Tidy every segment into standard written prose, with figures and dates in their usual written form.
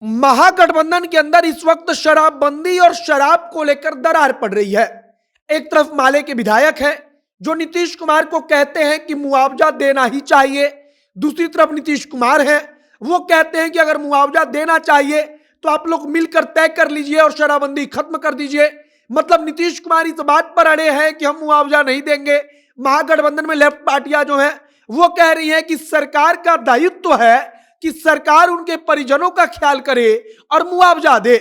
महागठबंधन के अंदर इस वक्त शराबबंदी और शराब को लेकर दरार पड़ रही है। एक तरफ माले के विधायक हैं जो नीतीश कुमार को कहते हैं कि मुआवजा देना ही चाहिए। दूसरी तरफ नीतीश कुमार हैं, वो कहते हैं कि अगर मुआवजा देना चाहिए तो आप लोग मिलकर तय कर लीजिए और शराबबंदी खत्म कर दीजिए। मतलब नीतीश कुमार इस बात पर अड़े हैं कि हम मुआवजा नहीं देंगे। महागठबंधन में लेफ्ट पार्टियां जो हैं वो कह रही हैं कि सरकार का दायित्व है कि सरकार उनके परिजनों का ख्याल करे और मुआवजा दे।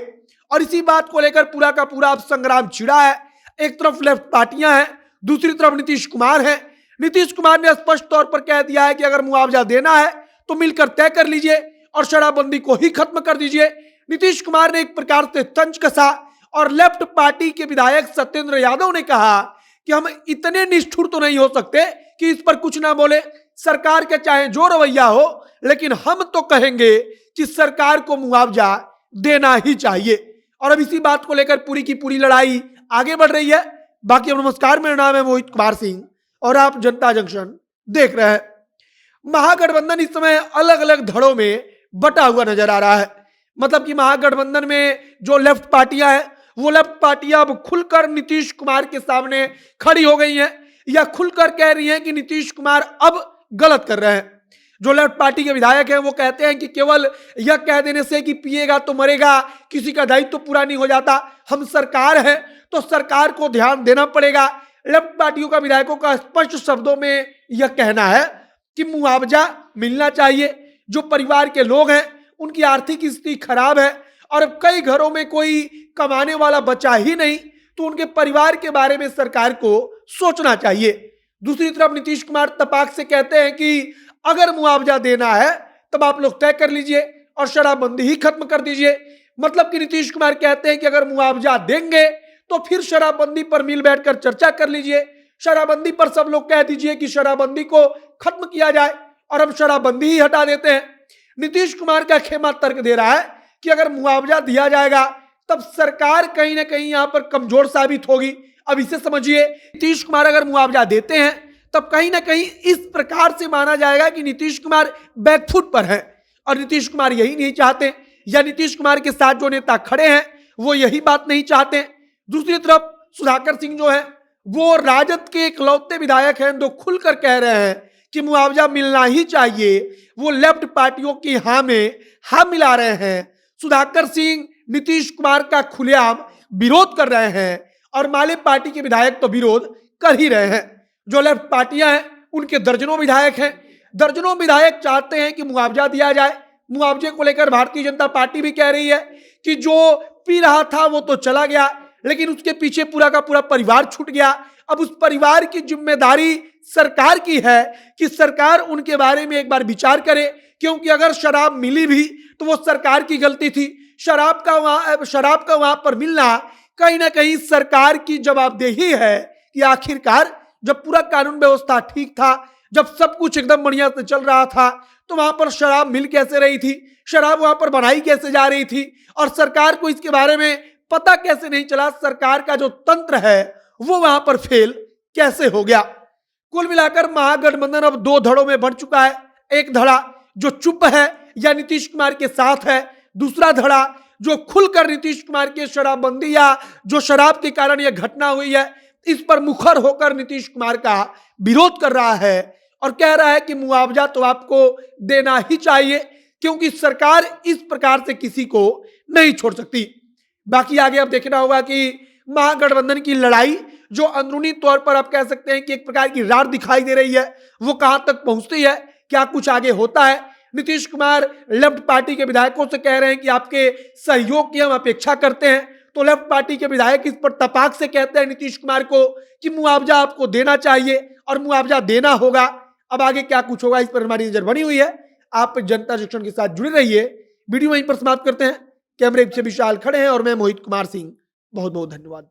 और इसी बात को लेकर पूरा का पूरा अब संग्राम छिड़ा है। एक तरफ लेफ्ट पार्टियां हैं, दूसरी तरफ नीतीश कुमार हैं। नीतीश कुमार ने स्पष्ट तौर पर कह दिया है कि अगर मुआवजा देना है तो मिलकर तय कर लीजिए और शराबबंदी को ही खत्म कर दीजिए। नीतीश कुमार ने एक प्रकार से तंज कसा और लेफ्ट पार्टी के विधायक सत्येंद्र यादव ने कहा कि हम इतने निष्ठुर तो नहीं हो सकते कि इस पर कुछ ना बोले। सरकार के चाहे जो रवैया हो, लेकिन हम तो कहेंगे कि सरकार को मुआवजा देना ही चाहिए। और अब इसी बात को लेकर पूरी की पूरी लड़ाई आगे बढ़ रही है। बाकी नमस्कार, मेरा नाम है मोहित कुमार सिंह और आप जनता जंक्शन देख रहे हैं। महागठबंधन इस समय अलग अलग धड़ों में बटा हुआ नजर आ रहा है। मतलब कि महागठबंधन में जो लेफ्ट पार्टियां हैं वो लेफ्ट पार्टियां अब खुलकर नीतीश कुमार के सामने खड़ी हो गई हैं या खुलकर कह रही हैं कि नीतीश कुमार अब गलत कर रहे हैं। जो लेफ्ट पार्टी के विधायक हैं वो कहते हैं कि केवल यह कह देने से कि पिएगा तो मरेगा किसी का दायित्व तो पूरा नहीं हो जाता। हम सरकार है तो सरकार को ध्यान देना पड़ेगा। लेफ्ट पार्टियों का विधायकों का स्पष्ट शब्दों में यह कहना है कि मुआवजा मिलना चाहिए। जो परिवार के लोग हैं उनकी आर्थिक स्थिति खराब है और अब कई घरों में कोई कमाने वाला बचा ही नहीं, तो उनके परिवार के बारे में सरकार को सोचना चाहिए। दूसरी तरफ नीतीश कुमार तपाक से कहते हैं कि अगर मुआवजा देना है तब आप लोग तय कर लीजिए और शराबबंदी ही खत्म कर दीजिए। मतलब कि नीतीश कुमार कहते हैं कि अगर मुआवजा देंगे तो फिर शराबबंदी पर मिल बैठकर चर्चा कर लीजिए। शराबबंदी पर सब लोग कह दीजिए कि शराबबंदी को खत्म किया जाए और हम शराबबंदी ही हटा देते हैं। नीतीश कुमार का खेमा तर्क दे रहा है कि अगर मुआवजा दिया जाएगा तब सरकार कहीं ना कहीं यहां पर कमजोर साबित होगी। अब इसे समझिए, नीतीश कुमार अगर मुआवजा देते हैं तब कहीं ना कहीं इस प्रकार से माना जाएगा कि नीतीश कुमार बैकफुट पर है और नीतीश कुमार यही नहीं चाहते, या नीतीश कुमार के साथ जो नेता खड़े हैं वो यही बात नहीं चाहते। दूसरी तरफ सुधाकर सिंह जो है वो राजद के इकलौते विधायक हैं जो खुलकर कह रहे हैं कि मुआवजा मिलना ही चाहिए। वो लेफ्ट पार्टियों की हाँ में हाँ मिला रहे हैं। सुधाकर सिंह नीतीश कुमार का खुलेआम विरोध कर रहे हैं और माले पार्टी के विधायक तो विरोध कर ही रहे हैं। जो लेफ्ट पार्टियां हैं उनके दर्जनों विधायक हैं। दर्जनों विधायक चाहते हैं कि मुआवजा दिया जाए। मुआवजे को लेकर भारतीय जनता पार्टी भी कह रही है कि जो पी रहा था वो तो चला गया, लेकिन उसके पीछे पूरा का पूरा परिवार छूट गया। अब उस परिवार की जिम्मेदारी सरकार की है कि सरकार उनके बारे में एक बार विचार करे, क्योंकि अगर शराब मिली भी तो वो सरकार की गलती थी। शराब का वहां पर मिलना कहीं ना कहीं सरकार की जवाबदेही है कि आखिरकार जब पूरा कानून व्यवस्था ठीक था, जब सब कुछ एकदम बढ़िया से चल रहा था, तो वहां पर शराब मिल कैसे रही थी, शराब वहां पर बनाई कैसे जा रही थी और सरकार को इसके बारे में पता कैसे नहीं चला। सरकार का जो तंत्र है वो वहां पर फेल कैसे हो गया। कुल मिलाकर महागठबंधन अब दो धड़ों में बढ़ चुका है। एक धड़ा जो चुप है या नीतीश कुमार के साथ है, दूसरा धड़ा जो खुलकर नीतीश कुमार के शराबबंदी या जो शराब के कारण यह घटना हुई है इस पर मुखर होकर नीतीश कुमार का विरोध कर रहा है और कह रहा है कि मुआवजा तो आपको देना ही चाहिए, क्योंकि सरकार इस प्रकार से किसी को नहीं छोड़ सकती। बाकी आगे अब देखना होगा कि महागठबंधन की लड़ाई जो अंदरूनी तौर पर आप कह सकते हैं कि एक प्रकार की रार दिखाई दे रही है वो कहां तक पहुंचती है, क्या कुछ आगे होता है। नीतीश कुमार लेफ्ट पार्टी के विधायकों से कह रहे हैं कि आपके सहयोग की हम अपेक्षा करते हैं, तो लेफ्ट पार्टी के विधायक इस पर तपाक से कहते हैं नीतीश कुमार को कि मुआवजा आपको देना चाहिए और मुआवजा देना होगा। अब आगे क्या कुछ होगा इस पर हमारी नजर बनी हुई है। आप जनता जंक्शन के साथ जुड़े रहिए। वीडियो वहीं पर समाप्त करते हैं। कैमरे से विशाल खड़े हैं और मैं मोहित कुमार सिंह। बहुत बहुत धन्यवाद।